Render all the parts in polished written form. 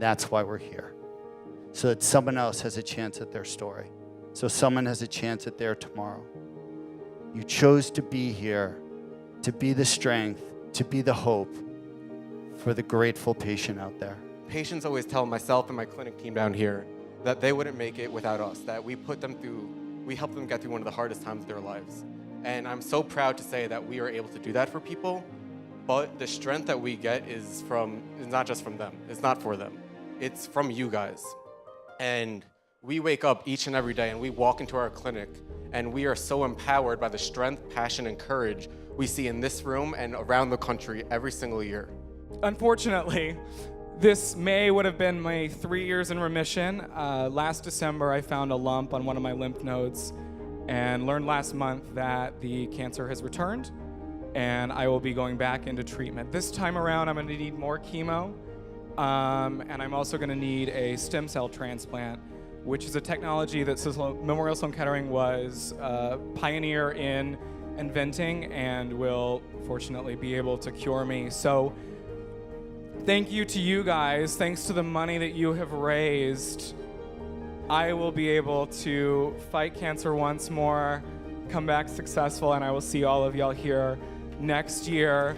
that's why we're here. So that someone else has a chance at their story. So someone has a chance at their tomorrow. You chose to be here, to be the strength, to be the hope for the grateful patient out there. Patients always tell myself and my clinic team down here that they wouldn't make it without us, that we help them get through one of the hardest times of their lives. And I'm so proud to say that we are able to do that for people, but the strength that we get is not just from them, it's not for them, it's from you guys. And we wake up each and every day and we walk into our clinic and we are so empowered by the strength, passion, and courage we see in this room and around the country every single year. Unfortunately, this May would have been my 3 years in remission. Last December, I found a lump on one of my lymph nodes and learned last month that the cancer has returned and I will be going back into treatment. This time around, I'm going to need more chemo, and I'm also going to need a stem cell transplant, which is a technology that Memorial Sloan Kettering was a pioneer in inventing and will fortunately be able to cure me. So thank you to you guys. Thanks to the money that you have raised, I will be able to fight cancer once more, come back successful, and I will see all of y'all here next year.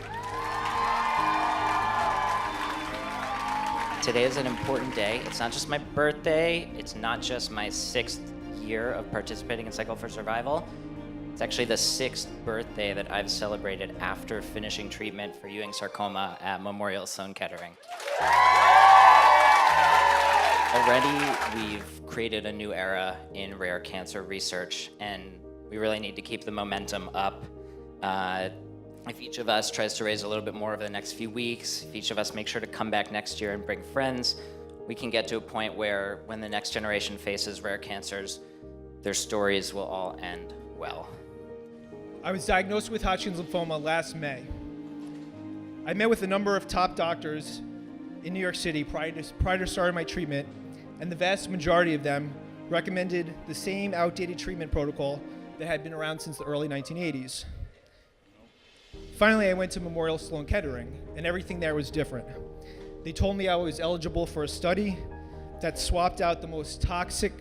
Today is an important day. It's not just my birthday. It's not just my 6th year of participating in Cycle for Survival. It's actually the 6th birthday that I've celebrated after finishing treatment for Ewing sarcoma at Memorial Sloan Kettering. Already, we've created a new era in rare cancer research, and we really need to keep the momentum up. If each of us tries to raise a little bit more over the next few weeks, if each of us make sure to come back next year and bring friends, we can get to a point where when the next generation faces rare cancers, their stories will all end well. I was diagnosed with Hodgkin's lymphoma last May. I met with a number of top doctors in New York City prior to starting my treatment, and the vast majority of them recommended the same outdated treatment protocol that had been around since the early 1980s. Finally, I went to Memorial Sloan Kettering, and everything there was different. They told me I was eligible for a study that swapped out the most toxic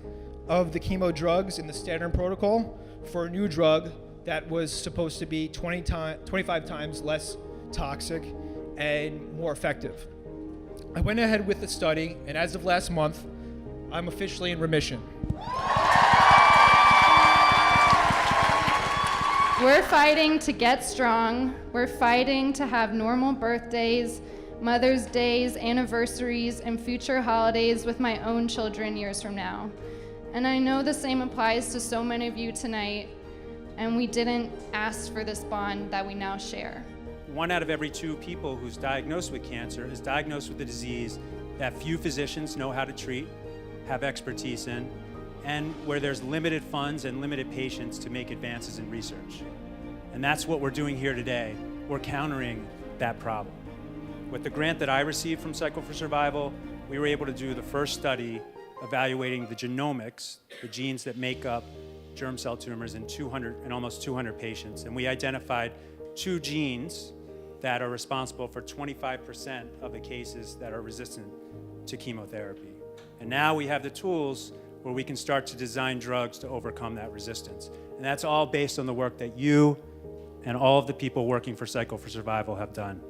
of the chemo drugs in the standard protocol for a new drug that was supposed to be 25 times less toxic and more effective. I went ahead with the study, and as of last month, I'm officially in remission. We're fighting to get strong. We're fighting to have normal birthdays, Mother's Days, anniversaries, and future holidays with my own children years from now. And I know the same applies to so many of you tonight, and we didn't ask for this bond that we now share. 1 out of every 2 people who's diagnosed with cancer is diagnosed with a disease that few physicians know how to treat, have expertise in, and where there's limited funds and limited patients to make advances in research. And that's what we're doing here today. We're countering that problem. With the grant that I received from Cycle for Survival, we were able to do the first study evaluating the genomics, the genes that make up germ cell tumors in almost 200 patients. And we identified 2 genes that are responsible for 25% of the cases that are resistant to chemotherapy. And now we have the tools where we can start to design drugs to overcome that resistance. And that's all based on the work that you and all of the people working for Cycle for Survival have done.